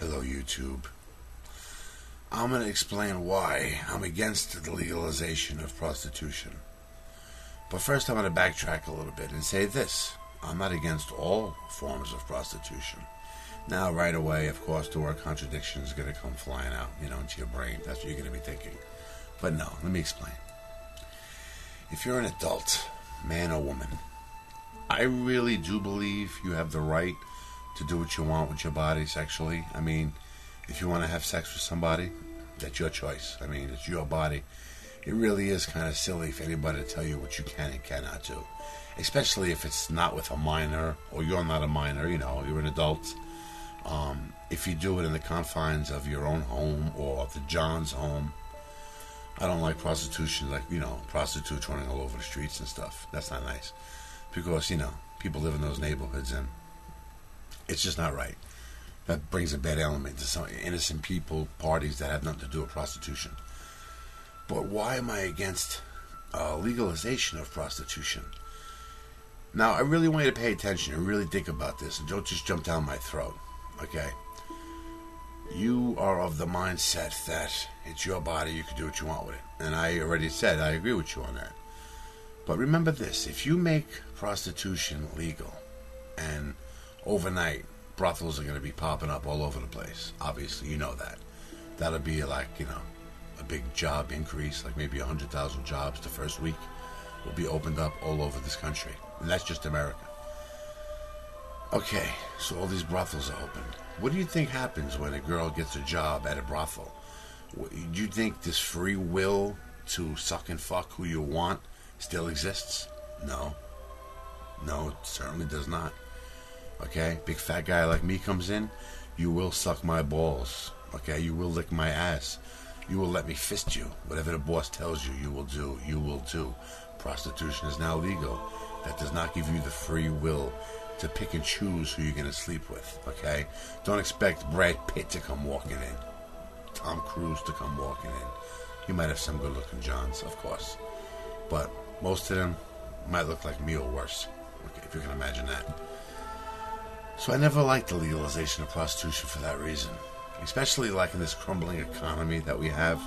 Hello, YouTube. I'm going to explain why I'm against the legalization of prostitution. But first, I'm going to backtrack a little bit and say this. I'm not against all forms of prostitution. Now, right away, of course, the word contradiction is going to come flying out, into your brain. That's what you're going to be thinking. But no, let me explain. If you're an adult, man or woman, I really do believe you have the right to do what you want with your body sexually. I mean, if you want to have sex with somebody, that's your choice. I mean, it's your body. It really is kind of silly for anybody to tell you what you can and cannot do, especially if it's not with a minor, or you're not a minor, you're an adult. If you do it in the confines of your own home or the John's home. I don't like prostitution, like, prostitutes running all over the streets and stuff. That's not nice. Because, people live in those neighborhoods and it's just not right. That brings a bad element to some innocent people, parties that have nothing to do with prostitution. But why am I against legalization of prostitution? Now, I really want you to pay attention and really think about this and don't just jump down my throat, okay? You are of the mindset that it's your body, you can do what you want with it. And I already said I agree with you on that. But remember this, if you make prostitution legal and overnight brothels are going to be popping up all over the place, obviously, you know that. That'll be like, a big job increase, like maybe 100,000 jobs the first week will be opened up all over this country. And that's just America. Okay, so all these brothels are open. What do you think happens when a girl gets a job at a brothel? Do you think this free will to suck and fuck who you want still exists? No. No, it certainly does not. Okay, big fat guy like me comes in, you will suck my balls. Okay, you will lick my ass. You will let me fist you. Whatever the boss tells you, you will do. You will do. Prostitution is now legal. That does not give you the free will to pick and choose who you're going to sleep with, okay? Don't expect Brad Pitt to come walking in. Tom Cruise to come walking in. You might have some good-looking Johns, of course. But most of them might look like me or worse, okay, if you can imagine that. So I never liked the legalization of prostitution for that reason. Especially like in this crumbling economy that we have.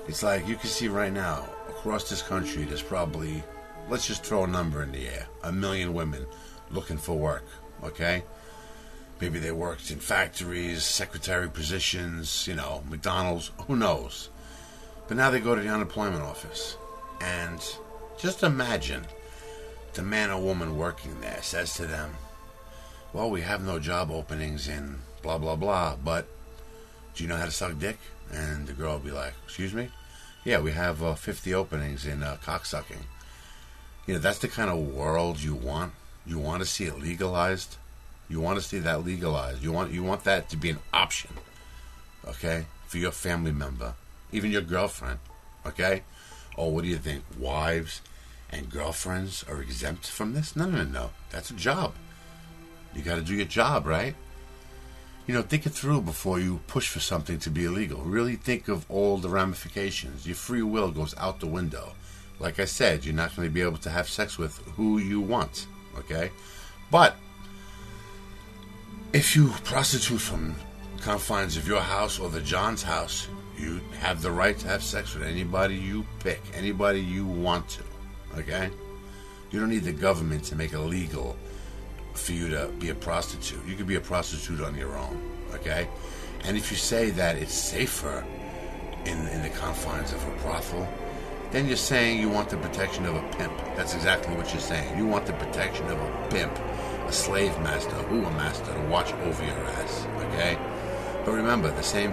It's like you can see right now, across this country, there's probably, let's just throw a number in the air, 1 million women looking for work, okay? Maybe they worked in factories, secretary positions, McDonald's, who knows? But now they go to the unemployment office. And just imagine the man or woman working there says to them, well, we have no job openings in blah, blah, blah, but do you know how to suck dick? And the girl will be like, excuse me? Yeah, we have 50 openings in cocksucking. That's the kind of world you want. You want to see it legalized. You want to see that legalized. You want that to be an option, okay, for your family member, even your girlfriend, okay? Oh, what do you think? Wives and girlfriends are exempt from this? No. That's a job. You got to do your job, right? Think it through before you push for something to be illegal. Really think of all the ramifications. Your free will goes out the window. Like I said, you're not going to be able to have sex with who you want, okay? But if you prostitute from the confines of your house or the John's house, you have the right to have sex with anybody you pick, anybody you want to, okay? You don't need the government to make it legal for you to be a prostitute. You can be a prostitute on your own, okay? And if you say that it's safer in the confines of a brothel, then you're saying you want the protection of a pimp. That's exactly what you're saying. You want the protection of a pimp, a slave master, a master to watch over your ass, okay? But remember, the same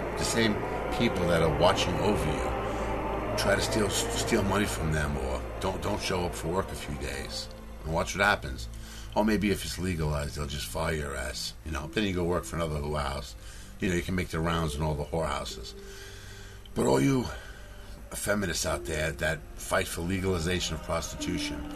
people that are watching over you try to steal money from them, or don't show up for work a few days, and watch what happens. Or maybe if it's legalized, they'll just fire your ass. Then you go work for another whorehouse. You can make the rounds in all the whorehouses. But all you feminists out there that fight for legalization of prostitution,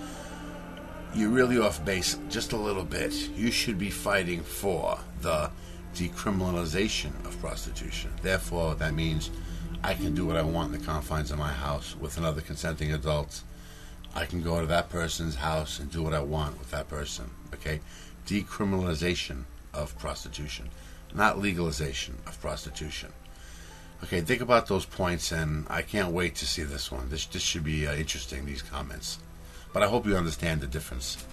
you're really off base just a little bit. You should be fighting for the decriminalization of prostitution. Therefore, that means I can do what I want in the confines of my house with another consenting adult. I can go to that person's house and do what I want with that person, okay? Decriminalization of prostitution, not legalization of prostitution. Okay, think about those points, and I can't wait to see this one. This should be interesting, these comments. But I hope you understand the difference.